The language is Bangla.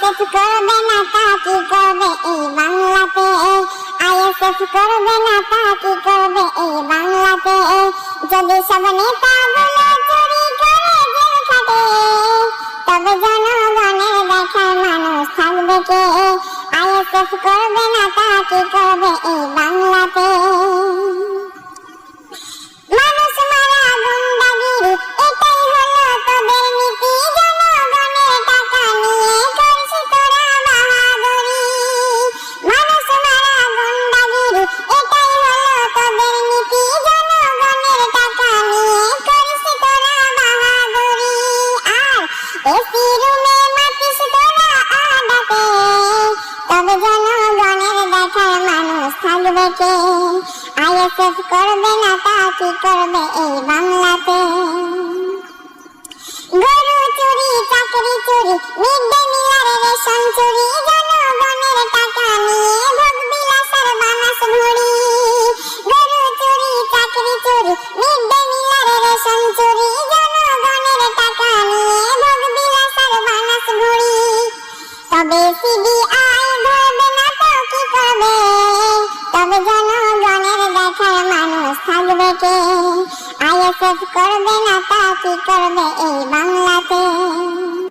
আইএসএফ করবে না তা কি করবে এই বাংলাতে, আইএসএফ করবে না তা কি করবে এই বাংলাতে, যদি সব নেতাগুলো চুরি করে জেল খাটে, তবে জনগণের দেখার মানুষ থাকবে কে? আইএসএফ করবে না তা কি করবে এই বাংলাতে। মানুষ মারা গুন্ডাগিরি এটাই হলো তোদের নীতি, জনগণের টাকা নিয়ে করিস তোরা বাহাদুরি। মানুষ মারা গুন্ডাগিরি এটাই হলো তোদের নীতি, জনগণের টাকা নিয়ে করিস তোরা বাহাদুরি। আর এসি রুমে মাতিস তোরা আডাতে, তবে জনগণের দেখার মানুষ থাকবে কে? আইএসএফ করবে না তা কি করবে এই বাংলাতে। গরু চুরি, চাকরি চুরি, মিড ডে মিলের রেশন চুরি, জনগণের টাকা নিয়ে ভোগ বিলাসের বানাস ভুঁড়ি। গরু চুরি, চাকরি চুরি, মিড ডে মিলের রেশন চুরি, জনগণের টাকা নিয়ে ভোগ বিলাসের বানাস ভুঁড়ি। তবে সিবিআই ধরবে না তো কি করবে, তবে জনগণের দেখার মানুষ থাকবে কে? আইএসএফ করবে না তা কি করবে এই বাংলাতে।